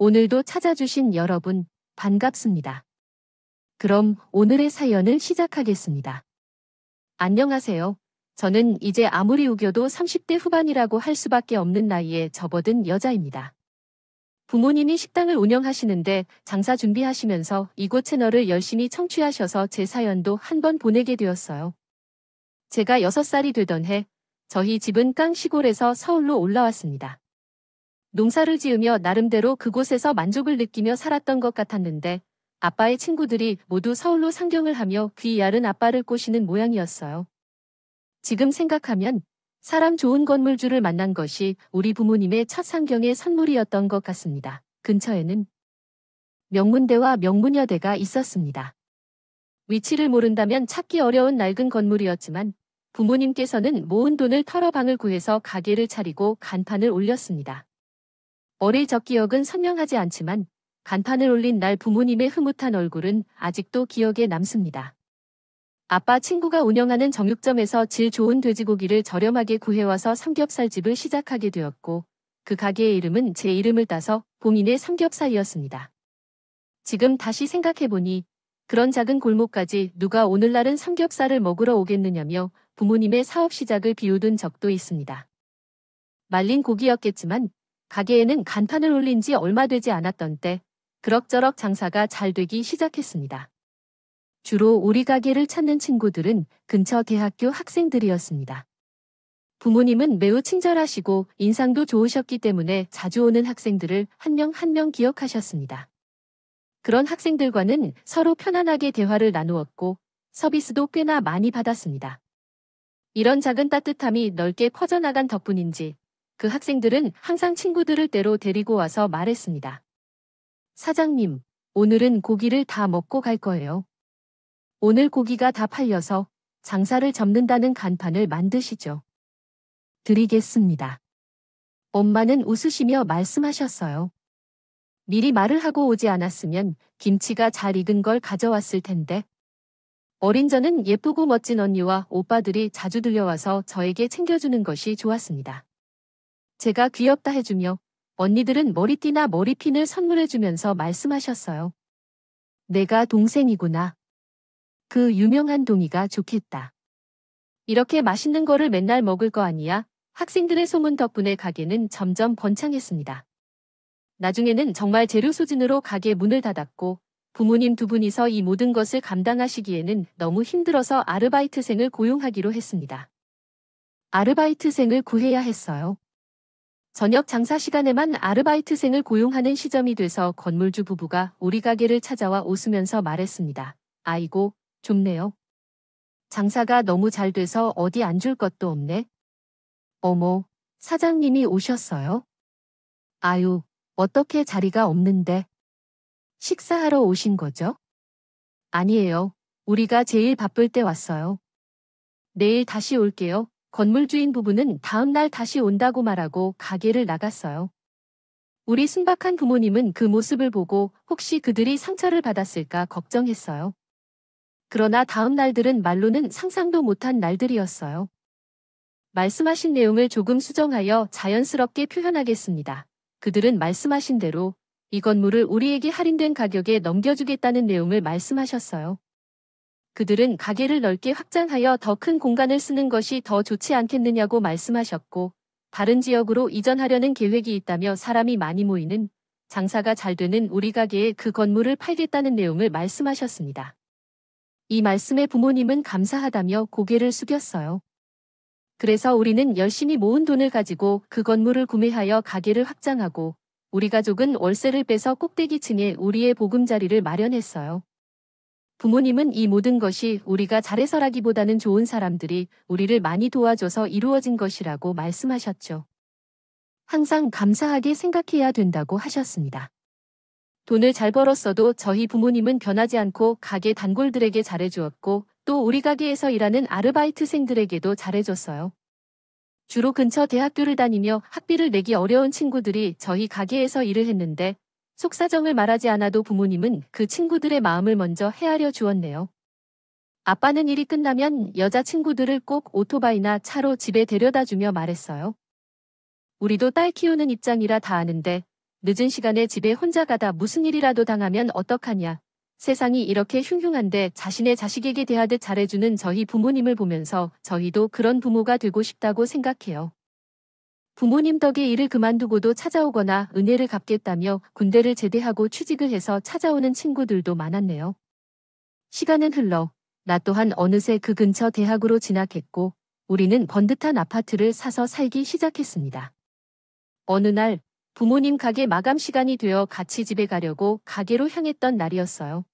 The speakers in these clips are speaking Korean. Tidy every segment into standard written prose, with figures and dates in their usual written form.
오늘도 찾아주신 여러분, 반갑습니다. 그럼 오늘의 사연을 시작하겠습니다. 안녕하세요. 저는 이제 아무리 우겨도 30대 후반이라고 할 수밖에 없는 나이에 접어든 여자입니다. 부모님이 식당을 운영하시는데 장사 준비하시면서 이곳 채널을 열심히 청취하셔서 제 사연도 한 번 보내게 되었어요. 제가 6살이 되던 해, 저희 집은 깡 시골에서 서울로 올라왔습니다. 농사를 지으며 나름대로 그곳에서 만족을 느끼며 살았던 것 같았는데 아빠의 친구들이 모두 서울로 상경을 하며 귀 야른 아빠를 꼬시는 모양이었어요. 지금 생각하면 사람 좋은 건물주를 만난 것이 우리 부모님의 첫 상경의 선물이었던 것 같습니다. 근처에는 명문대와 명문여대가 있었습니다. 위치를 모른다면 찾기 어려운 낡은 건물이었지만 부모님께서는 모은 돈을 털어 방을 구해서 가게를 차리고 간판을 올렸습니다. 어릴 적 기억은 선명하지 않지만 간판을 올린 날 부모님의 흐뭇한 얼굴은 아직도 기억에 남습니다. 아빠 친구가 운영하는 정육점에서 질 좋은 돼지고기를 저렴하게 구해와서 삼겹살집을 시작하게 되었고 그 가게의 이름은 제 이름을 따서 봉인의 삼겹살이었습니다. 지금 다시 생각해보니 그런 작은 골목까지 누가 오늘날은 삼겹살을 먹으러 오겠느냐며 부모님의 사업 시작을 비웃은 적도 있습니다. 말린 고기였겠지만 가게에는 간판을 올린 지 얼마 되지 않았던 때 그럭저럭 장사가 잘 되기 시작했습니다. 주로 우리 가게를 찾는 친구들은 근처 대학교 학생들이었습니다. 부모님은 매우 친절하시고 인상도 좋으셨기 때문에 자주 오는 학생들을 한 명 한 명 기억하셨습니다. 그런 학생들과는 서로 편안하게 대화를 나누었고 서비스도 꽤나 많이 받았습니다. 이런 작은 따뜻함이 넓게 퍼져나간 덕분인지 그 학생들은 항상 친구들을 때로 데리고 와서 말했습니다. 사장님, 오늘은 고기를 다 먹고 갈 거예요. 오늘 고기가 다 팔려서 장사를 접는다는 간판을 만드시죠. 드리겠습니다. 엄마는 웃으시며 말씀하셨어요. 미리 말을 하고 오지 않았으면 김치가 잘 익은 걸 가져왔을 텐데. 어린 저는 예쁘고 멋진 언니와 오빠들이 자주 들려와서 저에게 챙겨주는 것이 좋았습니다. 제가 귀엽다 해주며 언니들은 머리띠나 머리핀을 선물해주면서 말씀하셨어요. 내가 동생이구나. 그 유명한 동이가 좋겠다. 이렇게 맛있는 거를 맨날 먹을 거 아니야? 학생들의 소문 덕분에 가게는 점점 번창했습니다. 나중에는 정말 재료 소진으로 가게 문을 닫았고 부모님 두 분이서 이 모든 것을 감당하시기에는 너무 힘들어서 아르바이트생을 고용하기로 했습니다. 아르바이트생을 구해야 했어요. 저녁 장사 시간에만 아르바이트생을 고용하는 시점이 돼서 건물주 부부가 우리 가게를 찾아와 웃으면서 말했습니다. 아이고, 좁네요. 장사가 너무 잘 돼서 어디 앉을 것도 없네. 어머, 사장님이 오셨어요? 아유, 어떻게 자리가 없는데. 식사하러 오신 거죠? 아니에요. 우리가 제일 바쁠 때 왔어요. 내일 다시 올게요. 건물주인 부부는 다음 날 다시 온다고 말하고 가게를 나갔어요. 우리 순박한 부모님은 그 모습을 보고 혹시 그들이 상처를 받았을까 걱정했어요. 그러나 다음 날들은 말로는 상상도 못한 날들이었어요. 말씀하신 내용을 조금 수정하여 자연스럽게 표현하겠습니다. 그들은 말씀하신 대로 이 건물을 우리에게 할인된 가격에 넘겨주겠다는 내용을 말씀하셨어요. 그들은 가게를 넓게 확장하여 더 큰 공간을 쓰는 것이 더 좋지 않겠느냐고 말씀하셨고 다른 지역으로 이전하려는 계획이 있다며 사람이 많이 모이는 장사가 잘 되는 우리 가게에 그 건물을 팔겠다는 내용을 말씀하셨습니다. 이 말씀에 부모님은 감사하다며 고개를 숙였어요. 그래서 우리는 열심히 모은 돈을 가지고 그 건물을 구매하여 가게를 확장하고 우리 가족은 월세를 빼서 꼭대기층에 우리의 보금자리를 마련했어요. 부모님은 이 모든 것이 우리가 잘해서라기보다는 좋은 사람들이 우리를 많이 도와줘서 이루어진 것이라고 말씀하셨죠. 항상 감사하게 생각해야 된다고 하셨습니다. 돈을 잘 벌었어도 저희 부모님은 변하지 않고 가게 단골들에게 잘해주었고 또 우리 가게에서 일하는 아르바이트생들에게도 잘해줬어요. 주로 근처 대학교를 다니며 학비를 내기 어려운 친구들이 저희 가게에서 일을 했는데 속사정을 말하지 않아도 부모님은 그 친구들의 마음을 먼저 헤아려 주었네요. 아빠는 일이 끝나면 여자친구들을 꼭 오토바이나 차로 집에 데려다 주며 말했어요. 우리도 딸 키우는 입장이라 다 아는데 늦은 시간에 집에 혼자 가다 무슨 일이라도 당하면 어떡하냐. 세상이 이렇게 흉흉한데 자신의 자식에게 대하듯 잘해주는 저희 부모님을 보면서 저희도 그런 부모가 되고 싶다고 생각해요. 부모님 덕에 일을 그만두고도 찾아오거나 은혜를 갚겠다며 군대를 제대하고 취직을 해서 찾아오는 친구들도 많았네요. 시간은 흘러 나 또한 어느새 그 근처 대학으로 진학했고 우리는 번듯한 아파트를 사서 살기 시작했습니다. 어느 날 부모님 가게 마감 시간이 되어 같이 집에 가려고 가게로 향했던 날이었어요.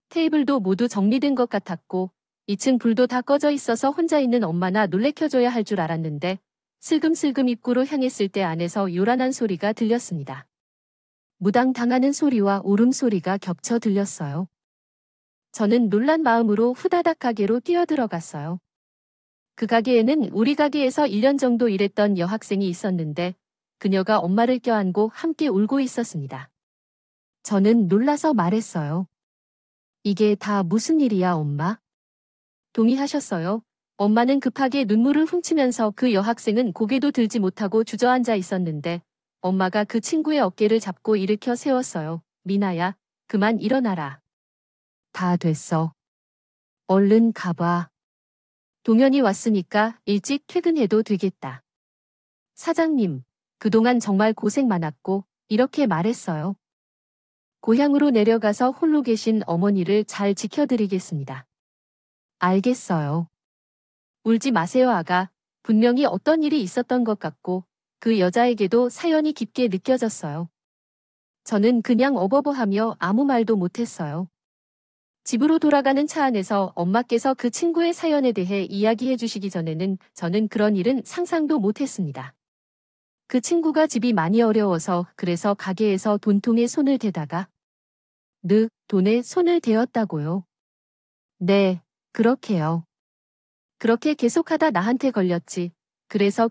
테이블도 모두 정리된 것 같았고 2층 불도 다 꺼져 있어서 혼자 있는 엄마나 놀래켜줘야 할 줄 알았는데 슬금슬금 입구로 향했을 때 안에서 요란한 소리가 들렸습니다. 무당 당하는 소리와 울음소리가 겹쳐 들렸어요. 저는 놀란 마음으로 후다닥 가게로 뛰어들어갔어요. 그 가게에는 우리 가게에서 1년 정도 일했던 여학생이 있었는데 그녀가 엄마를 껴안고 함께 울고 있었습니다. 저는 놀라서 말했어요. 이게 다 무슨 일이야, 엄마? 동의하셨어요. 엄마는 급하게 눈물을 훔치면서 그 여학생은 고개도 들지 못하고 주저앉아 있었는데 엄마가 그 친구의 어깨를 잡고 일으켜 세웠어요. 미나야, 그만 일어나라. 다 됐어. 얼른 가봐. 동현이 왔으니까 일찍 퇴근해도 되겠다. 사장님, 그동안 정말 고생 많았고 이렇게 말했어요. 고향으로 내려가서 홀로 계신 어머니를 잘 지켜드리겠습니다. 알겠어요. 울지 마세요, 아가. 분명히 어떤 일이 있었던 것 같고 그 여자에게도 사연이 깊게 느껴졌어요. 저는 그냥 어버버하며 아무 말도 못했어요. 집으로 돌아가는 차 안에서 엄마께서 그 친구의 사연에 대해 이야기해 주시기 전에는 저는 그런 일은 상상도 못했습니다. 그 친구가 집이 많이 어려워서 그래서 가게에서 돈통에 손을 대다가 돈에 손을 대었다고요. 네, 그렇게요. 그렇게 계속하다 나한테 걸렸지.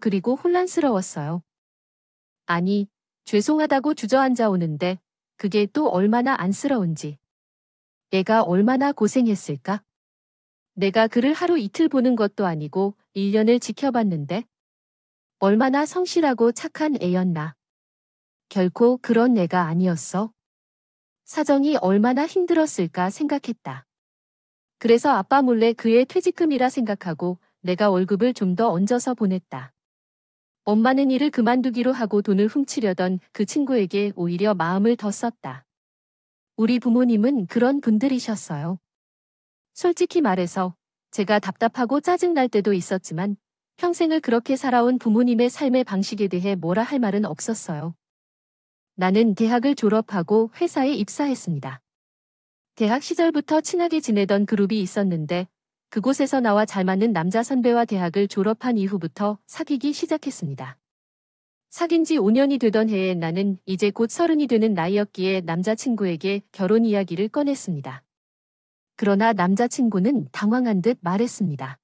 그리고 혼란스러웠어요. 아니, 죄송하다고 주저앉아 오는데 그게 또 얼마나 안쓰러운지. 애가 얼마나 고생했을까? 내가 그를 하루 이틀 보는 것도 아니고 1년을 지켜봤는데 얼마나 성실하고 착한 애였나. 결코 그런 애가 아니었어. 사정이 얼마나 힘들었을까 생각했다. 그래서 아빠 몰래 그의 퇴직금이라 생각하고 내가 월급을 좀 더 얹어서 보냈다. 엄마는 일을 그만두기로 하고 돈을 훔치려던 그 친구에게 오히려 마음을 더 썼다. 우리 부모님은 그런 분들이셨어요. 솔직히 말해서 제가 답답하고 짜증날 때도 있었지만 평생을 그렇게 살아온 부모님의 삶의 방식에 대해 뭐라 할 말은 없었어요. 나는 대학을 졸업하고 회사에 입사했습니다. 대학 시절부터 친하게 지내던 그룹이 있었는데 그곳에서 나와 잘 맞는 남자 선배와 대학을 졸업한 이후부터 사귀기 시작했습니다. 사귄 지 5년이 되던 해에 나는 이제 곧 30이 되는 나이였기에 남자친구에게 결혼 이야기를 꺼냈습니다. 그러나 남자친구는 당황한 듯 말했습니다.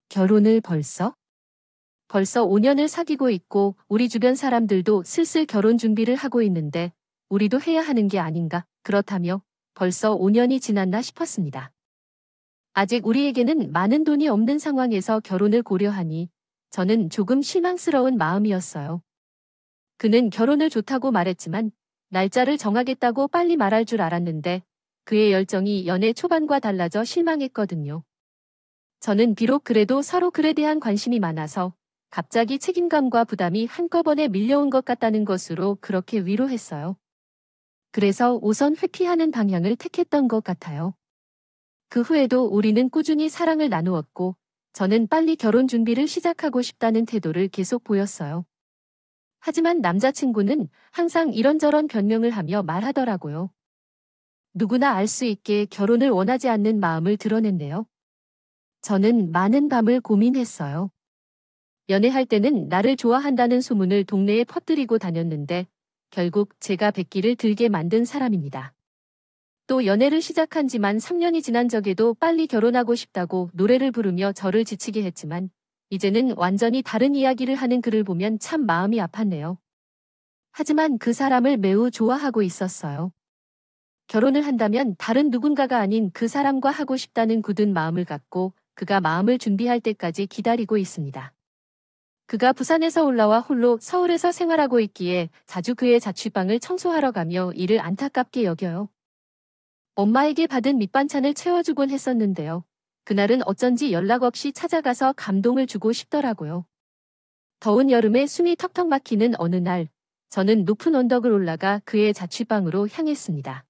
결혼을 벌써? 벌써 5년을 사귀고 있고 우리 주변 사람들도 슬슬 결혼 준비를 하고 있는데 우리도 해야 하는 게 아닌가? 그렇다며 벌써 5년이 지났나 싶었습니다. 아직 우리에게는 많은 돈이 없는 상황에서 결혼을 고려하니 저는 조금 실망스러운 마음이었어요. 그는 결혼을 좋다고 말했지만 날짜를 정하겠다고 빨리 말할 줄 알았는데 그의 열정이 연애 초반과 달라져 실망했거든요. 저는 비록 그래도 서로 글에 대한 관심이 많아서 갑자기 책임감과 부담이 한꺼번에 밀려온 것 같다는 것으로 그렇게 위로했어요. 그래서 우선 회피하는 방향을 택했던 것 같아요. 그 후에도 우리는 꾸준히 사랑을 나누었고 저는 빨리 결혼 준비를 시작하고 싶다는 태도를 계속 보였어요. 하지만 남자친구는 항상 이런저런 변명을 하며 말하더라고요. 누구나 알 수 있게 결혼을 원하지 않는 마음을 드러냈네요. 저는 많은 밤을 고민했어요. 연애할 때는 나를 좋아한다는 소문을 동네에 퍼뜨리고 다녔는데 결국 제가 백기를 들게 만든 사람입니다. 또 연애를 시작한 지만 3년이 지난 적에도 빨리 결혼하고 싶다고 노래를 부르며 저를 지치게 했지만 이제는 완전히 다른 이야기를 하는 그를 보면 참 마음이 아팠네요. 하지만 그 사람을 매우 좋아하고 있었어요. 결혼을 한다면 다른 누군가가 아닌 그 사람과 하고 싶다는 굳은 마음을 갖고 그가 마음을 준비할 때까지 기다리고 있습니다. 그가 부산에서 올라와 홀로 서울에서 생활하고 있기에 자주 그의 자취방을 청소하러 가며 이를 안타깝게 여겨요. 엄마에게 받은 밑반찬을 채워주곤 했었는데요. 그날은 어쩐지 연락 없이 찾아가서 감동을 주고 싶더라고요. 더운 여름에 숨이 턱턱 막히는 어느 날, 저는 높은 언덕을 올라가 그의 자취방으로 향했습니다.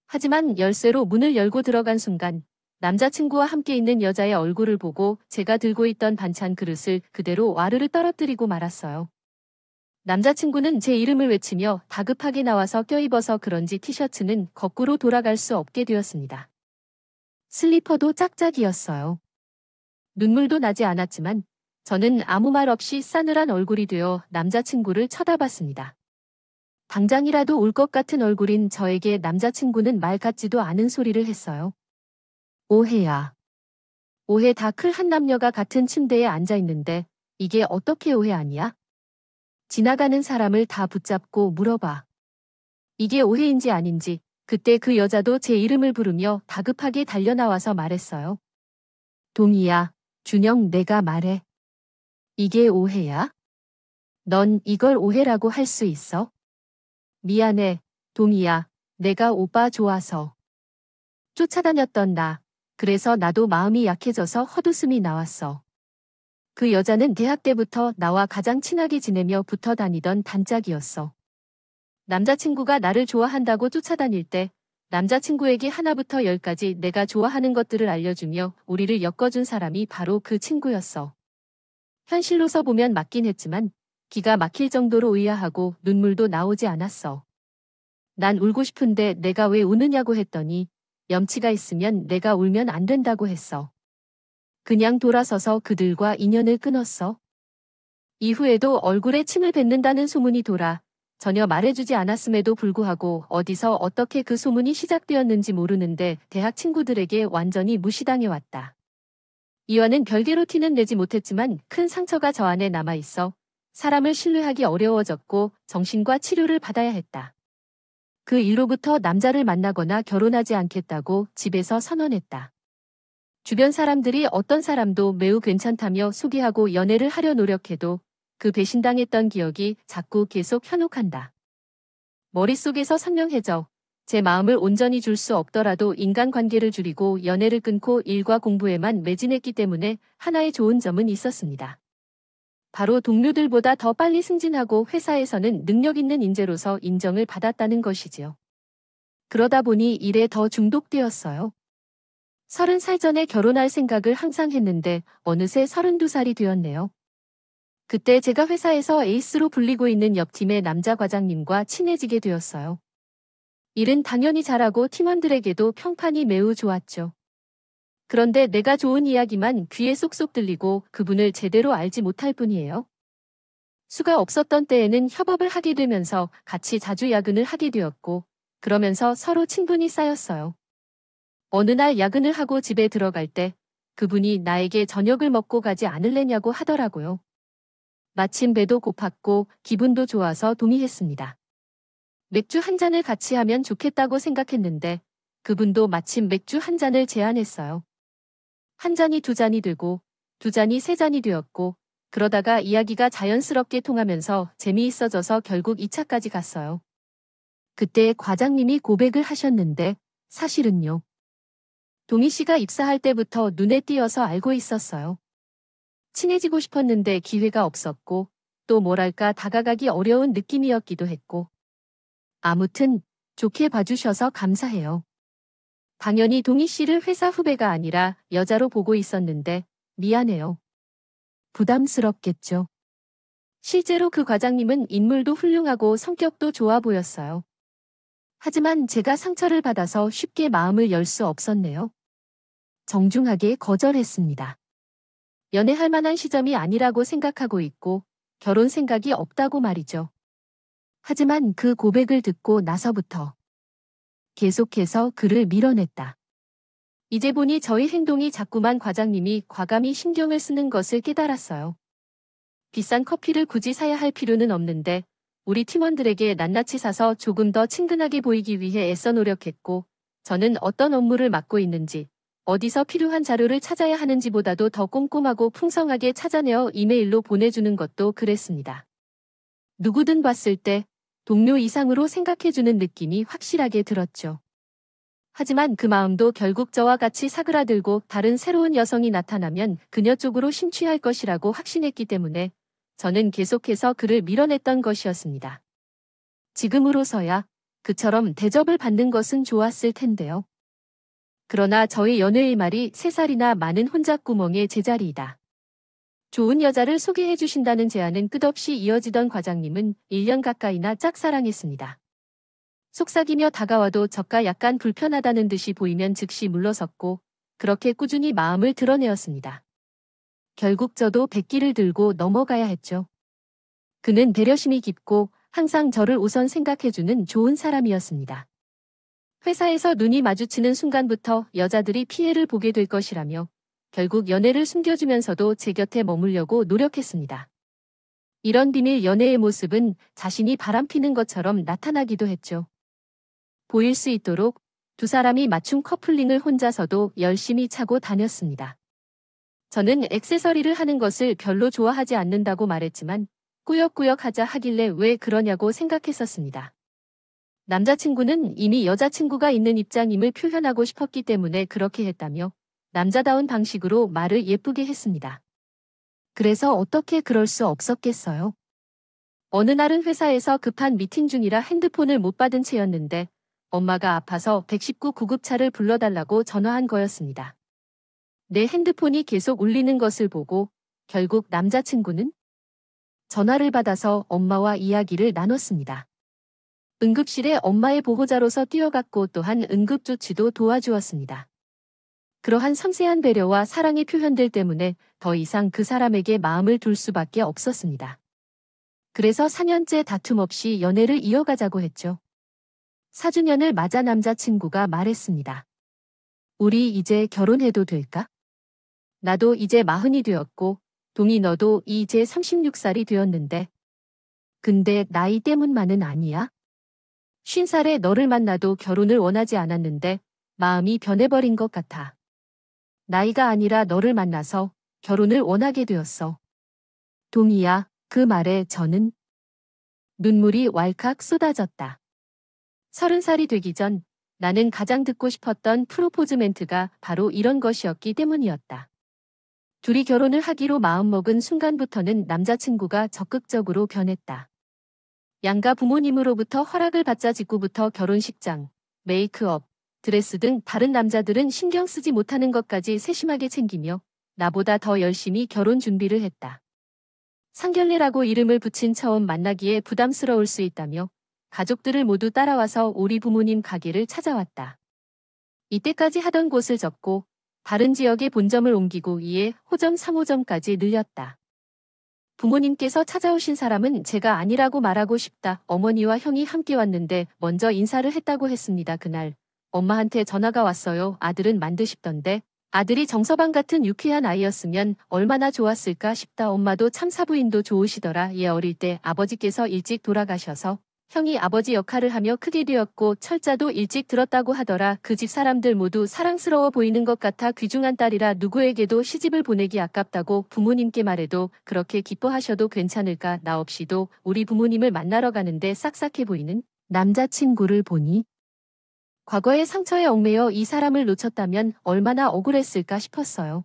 하지만 열쇠로 문을 열고 들어간 순간 남자친구와 함께 있는 여자의 얼굴을 보고 제가 들고 있던 반찬 그릇을 그대로 와르르 떨어뜨리고 말았어요. 남자친구는 제 이름을 외치며 다급하게 나와서 껴입어서 그런지 티셔츠는 거꾸로 돌아갈 수 없게 되었습니다. 슬리퍼도 짝짝이었어요. 눈물도 나지 않았지만 저는 아무 말 없이 싸늘한 얼굴이 되어 남자친구를 쳐다봤습니다. 당장이라도 울 것 같은 얼굴인 저에게 남자친구는 말 같지도 않은 소리를 했어요. 오해야. 오해 다 클 한 남녀가 같은 침대에 앉아 있는데 이게 어떻게 오해 아니야? 지나가는 사람을 다 붙잡고 물어봐. 이게 오해인지 아닌지. 그때 그 여자도 제 이름을 부르며 다급하게 달려나와서 말했어요. 동희야, 준영 내가 말해. 이게 오해야? 넌 이걸 오해라고 할 수 있어? 미안해, 동희야. 내가 오빠 좋아서. 쫓아다녔던 나. 그래서 나도 마음이 약해져서 헛웃음이 나왔어. 그 여자는 대학 때부터 나와 가장 친하게 지내며 붙어 다니던 단짝이었어. 남자친구가 나를 좋아한다고 쫓아다닐 때 남자친구에게 하나부터 10까지 내가 좋아하는 것들을 알려주며 우리를 엮어준 사람이 바로 그 친구였어. 현실로서 보면 맞긴 했지만 기가 막힐 정도로 의아하고 눈물도 나오지 않았어. 난 울고 싶은데 내가 왜 우느냐고 했더니 염치가 있으면 내가 울면 안 된다고 했어. 그냥 돌아서서 그들과 인연을 끊었어. 이후에도 얼굴에 침을 뱉는다는 소문이 돌아 전혀 말해주지 않았음에도 불구하고 어디서 어떻게 그 소문이 시작되었는지 모르는데 대학 친구들에게 완전히 무시당해왔다. 이와는 별개로 티는 내지 못했지만 큰 상처가 저 안에 남아있어 사람을 신뢰하기 어려워졌고 정신과 치료를 받아야 했다. 그 일로부터 남자를 만나거나 결혼하지 않겠다고 집에서 선언했다. 주변 사람들이 어떤 사람도 매우 괜찮다며 소개하고 연애를 하려 노력해도 그 배신당했던 기억이 자꾸 계속 현혹한다. 머릿속에서 선명해져 제 마음을 온전히 줄 수 없더라도 인간관계를 줄이고 연애를 끊고 일과 공부에만 매진했기 때문에 하나의 좋은 점은 있었습니다. 바로 동료들보다 더 빨리 승진하고 회사에서는 능력 있는 인재로서 인정을 받았다는 것이지요. 그러다 보니 일에 더 중독되었어요. 30살 전에 결혼할 생각을 항상 했는데 어느새 32살이 되었네요. 그때 제가 회사에서 에이스로 불리고 있는 옆팀의 남자 과장님과 친해지게 되었어요. 일은 당연히 잘하고 팀원들에게도 평판이 매우 좋았죠. 그런데 내가 좋은 이야기만 귀에 쏙쏙 들리고 그분을 제대로 알지 못할 뿐이에요. 수가 없었던 때에는 협업을 하게 되면서 같이 자주 야근을 하게 되었고 그러면서 서로 친분이 쌓였어요. 어느 날 야근을 하고 집에 들어갈 때 그분이 나에게 저녁을 먹고 가지 않을래냐고 하더라고요. 마침 배도 고팠고 기분도 좋아서 동의했습니다. 맥주 한 잔을 같이 하면 좋겠다고 생각했는데 그분도 마침 맥주 한 잔을 제안했어요. 한 잔이 두 잔이 되고 두 잔이 세 잔이 되었고 그러다가 이야기가 자연스럽게 통하면서 재미있어져서 결국 2차까지 갔어요. 그때 과장님이 고백을 하셨는데 사실은요. 동희 씨가 입사할 때부터 눈에 띄어서 알고 있었어요. 친해지고 싶었는데 기회가 없었고 또 뭐랄까 다가가기 어려운 느낌이었기도 했고 아무튼 좋게 봐주셔서 감사해요. 당연히 동희 씨를 회사 후배가 아니라 여자로 보고 있었는데 미안해요. 부담스럽겠죠. 실제로 그 과장님은 인물도 훌륭하고 성격도 좋아 보였어요. 하지만 제가 상처를 받아서 쉽게 마음을 열 수 없었네요. 정중하게 거절했습니다. 연애할 만한 시점이 아니라고 생각하고 있고 결혼 생각이 없다고 말이죠. 하지만 그 고백을 듣고 나서부터 계속해서 그를 밀어냈다. 이제 보니 저희 행동이 자꾸만 과장님이 과감히 신경을 쓰는 것을 깨달았어요. 비싼 커피를 굳이 사야 할 필요는 없는데 우리 팀원들에게 낱낱이 사서 조금 더 친근하게 보이기 위해 애써 노력했고 저는 어떤 업무를 맡고 있는지 어디서 필요한 자료를 찾아야 하는지보다도 더 꼼꼼하고 풍성하게 찾아내어 이메일로 보내주는 것도 그랬습니다. 누구든 봤을 때 동료 이상으로 생각해주는 느낌이 확실하게 들었죠. 하지만 그 마음도 결국 저와 같이 사그라들고 다른 새로운 여성이 나타나면 그녀 쪽으로 심취할 것이라고 확신했기 때문에 저는 계속해서 그를 밀어냈던 것이었습니다. 지금으로서야 그처럼 대접을 받는 것은 좋았을 텐데요. 그러나 저의 연애의 말이 3살이나 많은 혼잣구멍의 제자리이다. 좋은 여자를 소개해 주신다는 제안은 끝없이 이어지던 과장님은 1년 가까이나 짝사랑했습니다. 속삭이며 다가와도 저가 약간 불편하다는 듯이 보이면 즉시 물러섰고 그렇게 꾸준히 마음을 드러내었습니다. 결국 저도 백기를 들고 넘어가야 했죠. 그는 배려심이 깊고 항상 저를 우선 생각해주는 좋은 사람이었습니다. 회사에서 눈이 마주치는 순간부터 여자들이 피해를 보게 될 것이라며 결국 연애를 숨겨주면서도 제 곁에 머물려고 노력했습니다. 이런 비밀 연애의 모습은 자신이 바람피는 것처럼 나타나기도 했죠. 보일 수 있도록 두 사람이 맞춤 커플링을 혼자서도 열심히 차고 다녔습니다. 저는 액세서리를 하는 것을 별로 좋아하지 않는다고 말했지만 꾸역꾸역 하자 하길래 왜 그러냐고 생각했었습니다. 남자친구는 이미 여자친구가 있는 입장임을 표현하고 싶었기 때문에 그렇게 했다며 남자다운 방식으로 말을 예쁘게 했습니다. 그래서 어떻게 그럴 수 없었겠어요? 어느 날은 회사에서 급한 미팅 중이라 핸드폰을 못 받은 채였는데 엄마가 아파서 119 구급차를 불러달라고 전화한 거였습니다. 내 핸드폰이 계속 울리는 것을 보고 결국 남자친구는 전화를 받아서 엄마와 이야기를 나눴습니다. 응급실에 엄마의 보호자로서 뛰어갔고 또한 응급조치도 도와주었습니다. 그러한 섬세한 배려와 사랑의 표현들 때문에 더 이상 그 사람에게 마음을 둘 수밖에 없었습니다. 그래서 4년째 다툼 없이 연애를 이어가자고 했죠. 4주년을 맞아 남자친구가 말했습니다. 우리 이제 결혼해도 될까? 나도 이제 40이 되었고 동희 너도 이제 36살이 되었는데 근데 나이 때문만은 아니야? 50살에 너를 만나도 결혼을 원하지 않았는데 마음이 변해버린 것 같아. 나이가 아니라 너를 만나서 결혼을 원하게 되었어. 동희야, 그 말에 저는 눈물이 왈칵 쏟아졌다. 30살이 되기 전 나는 가장 듣고 싶었던 프로포즈 멘트가 바로 이런 것이었기 때문이었다. 둘이 결혼을 하기로 마음먹은 순간부터는 남자친구가 적극적으로 변했다. 양가 부모님으로부터 허락을 받자 직후부터 결혼식장, 메이크업, 드레스 등 다른 남자들은 신경 쓰지 못하는 것까지 세심하게 챙기며 나보다 더 열심히 결혼 준비를 했다. 상견례라고 이름을 붙인 처음 만나기에 부담스러울 수 있다며 가족들을 모두 따라와서 우리 부모님 가게를 찾아왔다. 이때까지 하던 곳을 접고 다른 지역에 본점을 옮기고 이에 호점 3호점까지 늘렸다. 부모님께서 찾아오신 사람은 제가 아니라고 말하고 싶다. 어머니와 형이 함께 왔는데 먼저 인사를 했다고 했습니다. 그날 엄마한테 전화가 왔어요. 아들은 만드시던데 아들이 정서방 같은 유쾌한 아이였으면 얼마나 좋았을까 싶다. 엄마도 참 사부인도 좋으시더라. 얘 어릴 때 아버지께서 일찍 돌아가셔서 형이 아버지 역할을 하며 크게 되었고 철자도 일찍 들었다고 하더라. 그 집 사람들 모두 사랑스러워 보이는 것 같아 귀중한 딸이라 누구에게도 시집을 보내기 아깝다고 부모님께 말해도 그렇게 기뻐하셔도 괜찮을까. 나 없이도 우리 부모님을 만나러 가는데 싹싹해 보이는 남자친구를 보니 과거의 상처에 얽매여 이 사람을 놓쳤다면 얼마나 억울했을까 싶었어요.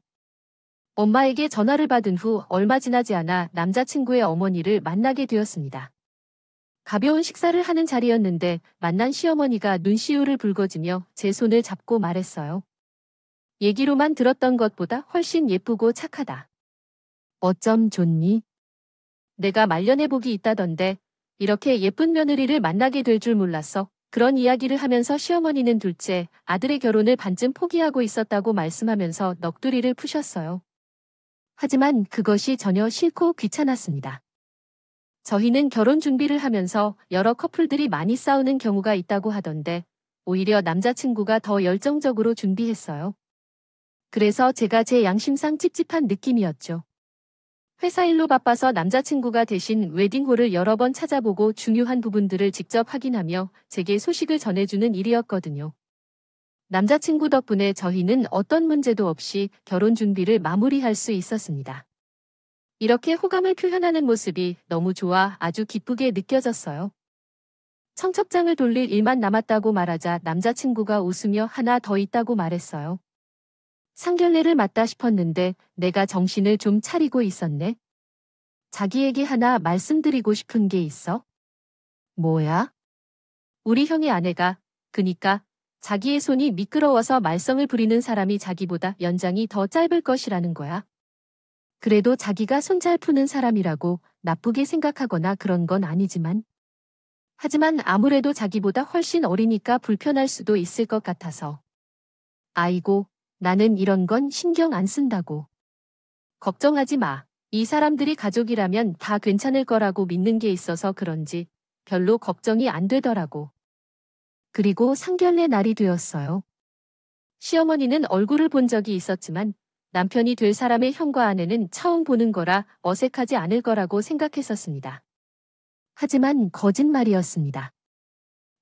엄마에게 전화를 받은 후 얼마 지나지 않아 남자친구의 어머니를 만나게 되었습니다. 가벼운 식사를 하는 자리였는데 만난 시어머니가 눈시울을 붉어지며 제 손을 잡고 말했어요. 얘기로만 들었던 것보다 훨씬 예쁘고 착하다. 어쩜 좋니? 내가 말년에 복이 있다던데 이렇게 예쁜 며느리를 만나게 될 줄 몰랐어. 그런 이야기를 하면서 시어머니는 둘째 아들의 결혼을 반쯤 포기하고 있었다고 말씀하면서 넋두리를 푸셨어요. 하지만 그것이 전혀 싫고 귀찮았습니다. 저희는 결혼 준비를 하면서 여러 커플들이 많이 싸우는 경우가 있다고 하던데 오히려 남자친구가 더 열정적으로 준비했어요. 그래서 제가 제 양심상 찝찝한 느낌이었죠. 회사 일로 바빠서 남자친구가 대신 웨딩홀을 여러 번 찾아보고 중요한 부분들을 직접 확인하며 제게 소식을 전해주는 일이었거든요. 남자친구 덕분에 저희는 어떤 문제도 없이 결혼 준비를 마무리할 수 있었습니다. 이렇게 호감을 표현하는 모습이 너무 좋아 아주 기쁘게 느껴졌어요. 청첩장을 돌릴 일만 남았다고 말하자 남자친구가 웃으며 하나 더 있다고 말했어요. 상견례를 맞다 싶었는데 내가 정신을 좀 차리고 있었네. 자기에게 하나 말씀드리고 싶은 게 있어. 뭐야? 우리 형의 아내가, 그니까 자기의 손이 미끄러워서 말썽을 부리는 사람이 자기보다 연장이 더 짧을 것이라는 거야. 그래도 자기가 손 잘 푸는 사람이라고 나쁘게 생각하거나 그런 건 아니지만. 하지만 아무래도 자기보다 훨씬 어리니까 불편할 수도 있을 것 같아서. 아이고, 나는 이런 건 신경 안 쓴다고. 걱정하지 마. 이 사람들이 가족이라면 다 괜찮을 거라고 믿는 게 있어서 그런지 별로 걱정이 안 되더라고. 그리고 상견례 날이 되었어요. 시어머니는 얼굴을 본 적이 있었지만 남편이 될 사람의 형과 아내는 처음 보는 거라 어색하지 않을 거라고 생각했었습니다. 하지만 거짓말이었습니다.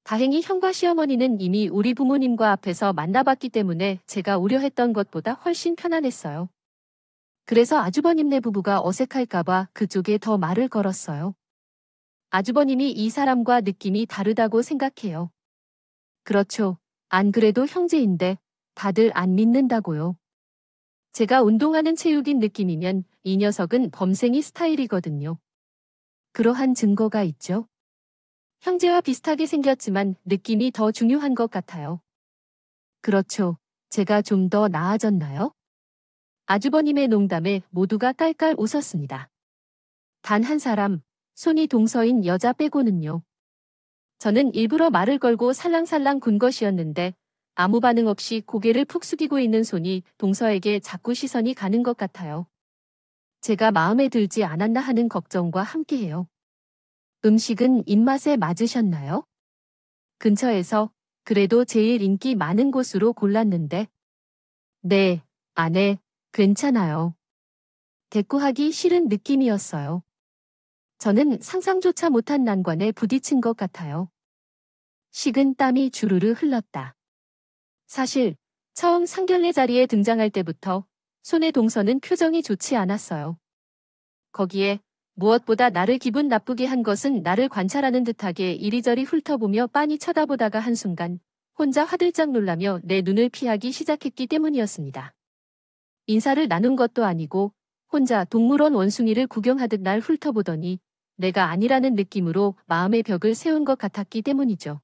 다행히 형과 시어머니는 이미 우리 부모님과 앞에서 만나봤기 때문에 제가 우려했던 것보다 훨씬 편안했어요. 그래서 아주버님네 부부가 어색할까봐 그쪽에 더 말을 걸었어요. 아주버님이 이 사람과 느낌이 다르다고 생각해요. 그렇죠. 안 그래도 형제인데 다들 안 믿는다고요. 제가 운동하는 체육인 느낌이면 이 녀석은 범생이 스타일이거든요. 그러한 증거가 있죠. 형제와 비슷하게 생겼지만 느낌이 더 중요한 것 같아요. 그렇죠. 제가 좀 더 나아졌나요? 아주버님의 농담에 모두가 깔깔 웃었습니다. 단 한 사람, 손이 동서인 여자 빼고는요. 저는 일부러 말을 걸고 살랑살랑 군 것이었는데 아무 반응 없이 고개를 푹 숙이고 있는 손이 동서에게 자꾸 시선이 가는 것 같아요. 제가 마음에 들지 않았나 하는 걱정과 함께해요. 음식은 입맛에 맞으셨나요? 근처에서 그래도 제일 인기 많은 곳으로 골랐는데. 네, 아내, 괜찮아요. 대꾸하기 싫은 느낌이었어요. 저는 상상조차 못한 난관에 부딪힌 것 같아요. 식은 땀이 주르르 흘렀다. 사실 처음 상견례 자리에 등장할 때부터 손의 동서는 표정이 좋지 않았어요. 거기에 무엇보다 나를 기분 나쁘게 한 것은 나를 관찰하는 듯하게 이리저리 훑어보며 빤히 쳐다보다가 한순간 혼자 화들짝 놀라며 내 눈을 피하기 시작했기 때문이었습니다. 인사를 나눈 것도 아니고 혼자 동물원 원숭이를 구경하듯 날 훑어보더니 내가 아니라는 느낌으로 마음의 벽을 세운 것 같았기 때문이죠.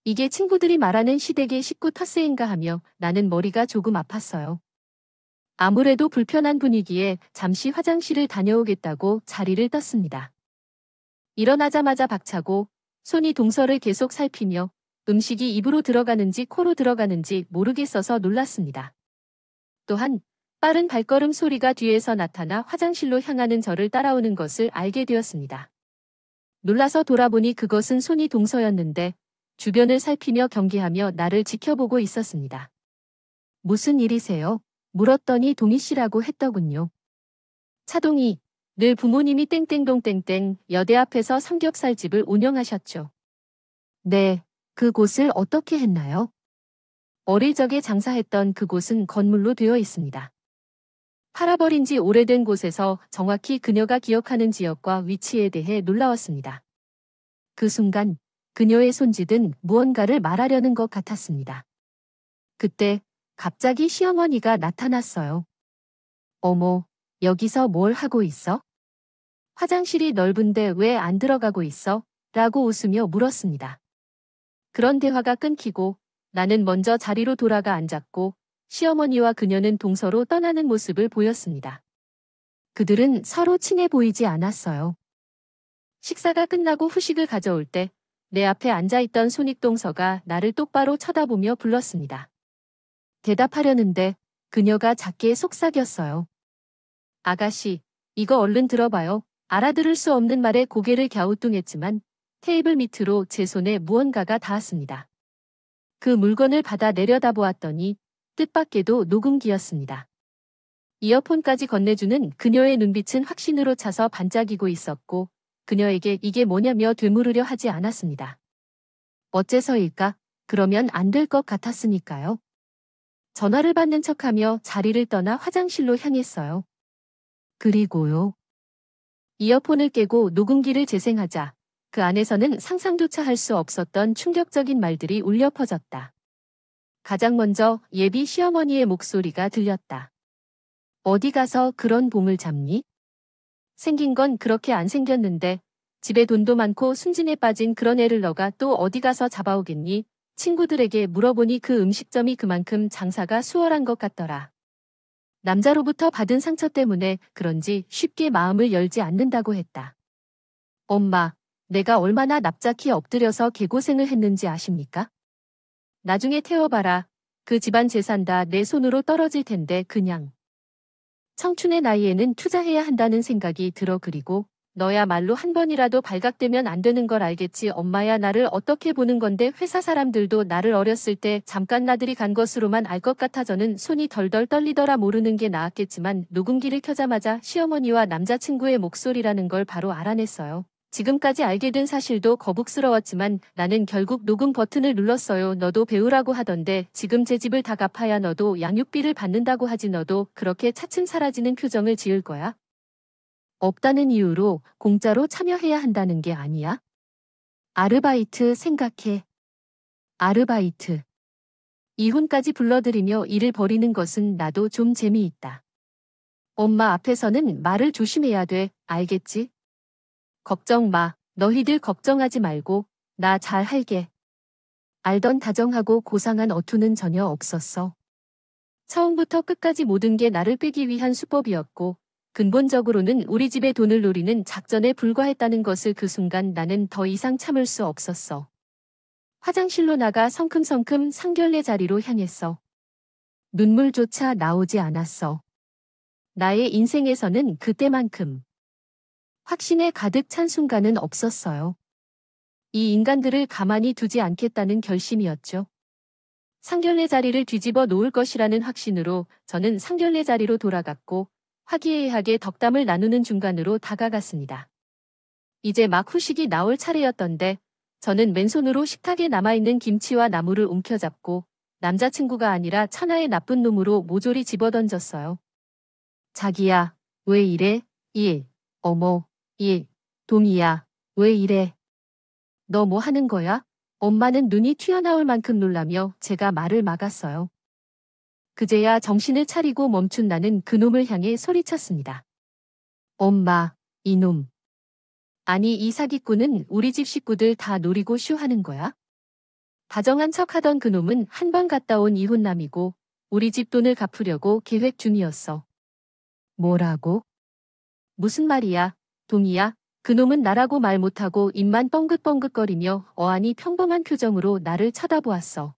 이게 친구들이 말하는 시댁의 식구 텃세인가 하며 나는 머리가 조금 아팠어요. 아무래도 불편한 분위기에 잠시 화장실을 다녀오겠다고 자리를 떴습니다. 일어나자마자 박차고 손이 동서를 계속 살피며 음식이 입으로 들어가는지 코로 들어가는지 모르겠어서 놀랐습니다. 또한 빠른 발걸음 소리가 뒤에서 나타나 화장실로 향하는 저를 따라오는 것을 알게 되었습니다. 놀라서 돌아보니 그것은 손이 동서였는데 주변을 살피며 경계하며 나를 지켜보고 있었습니다. 무슨 일이세요? 물었더니 동희 씨라고 했더군요. 차동희, 늘 부모님이 땡땡동 땡땡 여대 앞에서 삼겹살집을 운영하셨죠. 네, 그곳을 어떻게 했나요? 어릴 적에 장사했던 그곳은 건물로 되어 있습니다. 팔아버린 지 오래된 곳에서 정확히 그녀가 기억하는 지역과 위치에 대해 놀라웠습니다. 그 순간 그녀의 손짓은 무언가를 말하려는 것 같았습니다. 그때 갑자기 시어머니가 나타났어요. 어머, 여기서 뭘 하고 있어? 화장실이 넓은데 왜 안 들어가고 있어? 라고 웃으며 물었습니다. 그런 대화가 끊기고 나는 먼저 자리로 돌아가 앉았고 시어머니와 그녀는 동서로 떠나는 모습을 보였습니다. 그들은 서로 친해 보이지 않았어요. 식사가 끝나고 후식을 가져올 때 내 앞에 앉아있던 손익동서가 나를 똑바로 쳐다보며 불렀습니다. 대답하려는데 그녀가 작게 속삭였어요. 아가씨, 이거 얼른 들어봐요. 알아들을 수 없는 말에 고개를 갸우뚱했지만 테이블 밑으로 제 손에 무언가가 닿았습니다. 그 물건을 받아 내려다보았더니 뜻밖에도 녹음기였습니다. 이어폰까지 건네주는 그녀의 눈빛은 확신으로 차서 반짝이고 있었고 그녀에게 이게 뭐냐며 되물으려 하지 않았습니다. 어째서일까? 그러면 안 될 것 같았으니까요. 전화를 받는 척하며 자리를 떠나 화장실로 향했어요. 그리고요. 이어폰을 깨고 녹음기를 재생하자 그 안에서는 상상조차 할 수 없었던 충격적인 말들이 울려 퍼졌다. 가장 먼저 예비 시어머니의 목소리가 들렸다. 어디 가서 그런 봄을 잡니? 생긴 건 그렇게 안 생겼는데 집에 돈도 많고 순진에 빠진 그런 애를 너가 또 어디 가서 잡아오겠니? 친구들에게 물어보니 그 음식점이 그만큼 장사가 수월한 것 같더라. 남자로부터 받은 상처 때문에 그런지 쉽게 마음을 열지 않는다고 했다. 엄마, 내가 얼마나 납작히 엎드려서 개고생을 했는지 아십니까? 나중에 태워봐라. 그 집안 재산 다 내 손으로 떨어질 텐데 그냥. 청춘의 나이에는 투자해야 한다는 생각이 들어. 그리고 너야말로 한 번이라도 발각되면 안 되는 걸 알겠지. 엄마야, 나를 어떻게 보는 건데 회사 사람들도 나를 어렸을 때 잠깐 나들이 간 것으로만 알 것 같아. 저는 손이 덜덜 떨리더라. 모르는 게 나았겠지만 녹음기를 켜자마자 시어머니와 남자친구의 목소리라는 걸 바로 알아냈어요. 지금까지 알게 된 사실도 거북스러웠지만 나는 결국 녹음 버튼을 눌렀어요. 너도 배우라고 하던데 지금 제 집을 다 갚아야 너도 양육비를 받는다고 하지. 너도 그렇게 차츰 사라지는 표정을 지을 거야? 없다는 이유로 공짜로 참여해야 한다는 게 아니야? 아르바이트 생각해. 아르바이트. 이혼까지 불러들이며 일을 벌이는 것은 나도 좀 재미있다. 엄마 앞에서는 말을 조심해야 돼. 알겠지? 걱정 마. 너희들 걱정하지 말고 나 잘 할게. 알던 다정하고 고상한 어투는 전혀 없었어. 처음부터 끝까지 모든 게 나를 빼기 위한 수법이었고 근본적으로는 우리 집의 돈을 노리는 작전에 불과했다는 것을 그 순간 나는 더 이상 참을 수 없었어. 화장실로 나가 성큼성큼 상견례 자리로 향했어. 눈물조차 나오지 않았어. 나의 인생에서는 그때만큼 확신에 가득 찬 순간은 없었어요. 이 인간들을 가만히 두지 않겠다는 결심이었죠. 상견례 자리를 뒤집어 놓을 것이라는 확신으로 저는 상견례 자리로 돌아갔고 화기애애하게 덕담을 나누는 중간으로 다가갔습니다. 이제 막 후식이 나올 차례였던데 저는 맨손으로 식탁에 남아있는 김치와 나물을 움켜잡고 남자친구가 아니라 천하의 나쁜 놈으로 모조리 집어던졌어요. 자기야, 왜 이래? 어머, 동이야, 왜 이래? 너 뭐 하는 거야? 엄마는 눈이 튀어나올 만큼 놀라며 제가 말을 막았어요. 그제야 정신을 차리고 멈춘 나는 그놈을 향해 소리쳤습니다. 엄마, 이놈. 아니, 이 사기꾼은 우리 집 식구들 다 노리고 쇼하는 거야? 다정한 척하던 그놈은 한 번 갔다 온 이혼남이고 우리 집 돈을 갚으려고 계획 중이었어. 뭐라고? 무슨 말이야, 동이야? 그놈은 나라고 말 못하고 입만 뻥긋뻥긋거리며 어안이 평범한 표정으로 나를 쳐다보았어.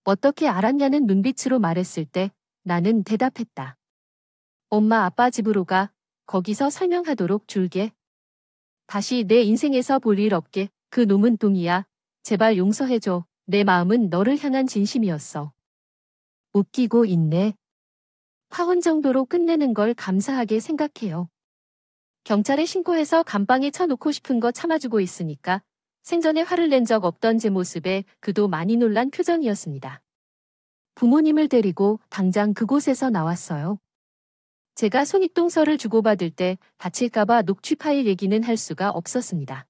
어떻게 알았냐는 눈빛으로 말했을 때 나는 대답했다. 엄마 아빠 집으로 가. 거기서 설명하도록 줄게. 다시 내 인생에서 볼 일 없게. 그 놈은 동이야. 제발 용서해줘. 내 마음은 너를 향한 진심이었어. 웃기고 있네. 파혼 정도로 끝내는 걸 감사하게 생각해요. 경찰에 신고해서 감방에 쳐놓고 싶은 거 참아주고 있으니까 생전에 화를 낸 적 없던 제 모습에 그도 많이 놀란 표정이었습니다. 부모님을 데리고 당장 그곳에서 나왔어요. 제가 손익동서를 주고받을 때 다칠까봐 녹취 파일 얘기는 할 수가 없었습니다.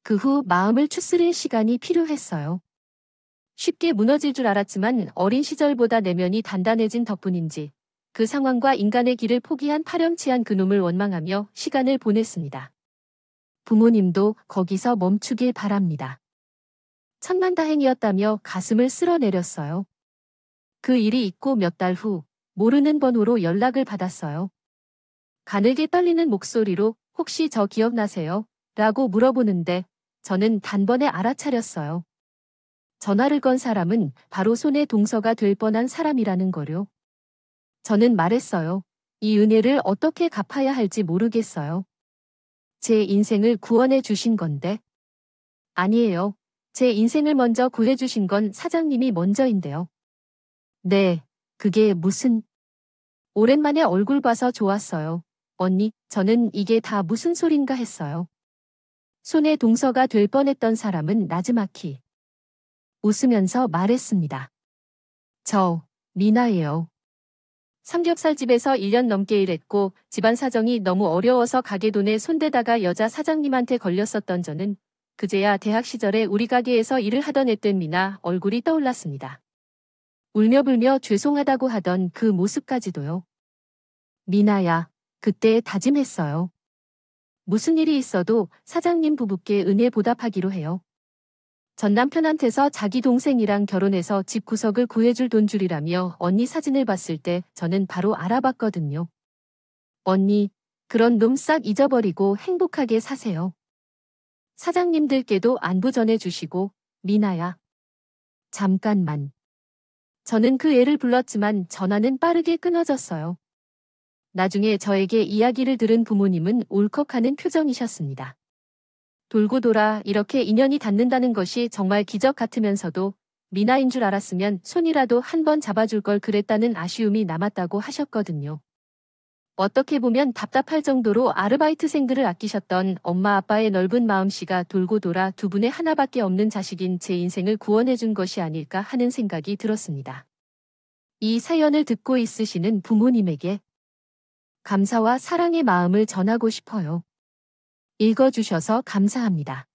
그 후 마음을 추스릴 시간이 필요했어요. 쉽게 무너질 줄 알았지만 어린 시절보다 내면이 단단해진 덕분인지 그 상황과 인간의 길을 포기한 파렴치한 그놈을 원망하며 시간을 보냈습니다. 부모님도 거기서 멈추길 바랍니다. 천만다행이었다며 가슴을 쓸어내렸어요. 그 일이 있고 몇 달 후 모르는 번호로 연락을 받았어요. 가늘게 떨리는 목소리로 혹시 저 기억나세요? 라고 물어보는데 저는 단번에 알아차렸어요. 전화를 건 사람은 바로 손의 동서가 될 뻔한 사람이라는 거요. 저는 말했어요. 이 은혜를 어떻게 갚아야 할지 모르겠어요. 제 인생을 구원해 주신 건데. 아니에요. 제 인생을 먼저 구해 주신 건 사장님이 먼저인데요. 네, 그게 무슨... 오랜만에 얼굴 봐서 좋았어요. 언니, 저는 이게 다 무슨 소린가 했어요. 손의 동서가 될 뻔했던 사람은 나즈마키. 웃으면서 말했습니다. 저, 미나예요. 삼겹살집에서 1년 넘게 일했고 집안 사정이 너무 어려워서 가게 돈에 손대다가 여자 사장님한테 걸렸었던 저는 그제야 대학 시절에 우리 가게에서 일을 하던 애된 미나 얼굴이 떠올랐습니다. 울며불며 죄송하다고 하던 그 모습까지도요. 미나야, 그때 다짐했어요. 무슨 일이 있어도 사장님 부부께 은혜 보답하기로 해요. 전 남편한테서 자기 동생이랑 결혼해서 집 구석을 구해줄 돈 줄이라며 언니 사진을 봤을 때 저는 바로 알아봤거든요. 언니, 그런 놈 싹 잊어버리고 행복하게 사세요. 사장님들께도 안부 전해주시고, 미나야. 잠깐만. 저는 그 애를 불렀지만 전화는 빠르게 끊어졌어요. 나중에 저에게 이야기를 들은 부모님은 울컥하는 표정이셨습니다. 돌고 돌아 이렇게 인연이 닿는다는 것이 정말 기적 같으면서도 미나인 줄 알았으면 손이라도 한 번 잡아줄 걸 그랬다는 아쉬움이 남았다고 하셨거든요. 어떻게 보면 답답할 정도로 아르바이트생들을 아끼셨던 엄마 아빠의 넓은 마음씨가 돌고 돌아 두 분의 하나밖에 없는 자식인 제 인생을 구원해준 것이 아닐까 하는 생각이 들었습니다. 이 사연을 듣고 있으시는 부모님에게 감사와 사랑의 마음을 전하고 싶어요. 읽어주셔서 감사합니다.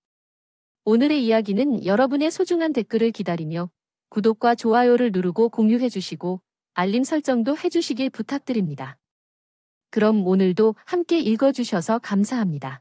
오늘의 이야기는 여러분의 소중한 댓글을 기다리며 구독과 좋아요를 누르고 공유해주시고 알림 설정도 해주시길 부탁드립니다. 그럼 오늘도 함께 읽어주셔서 감사합니다.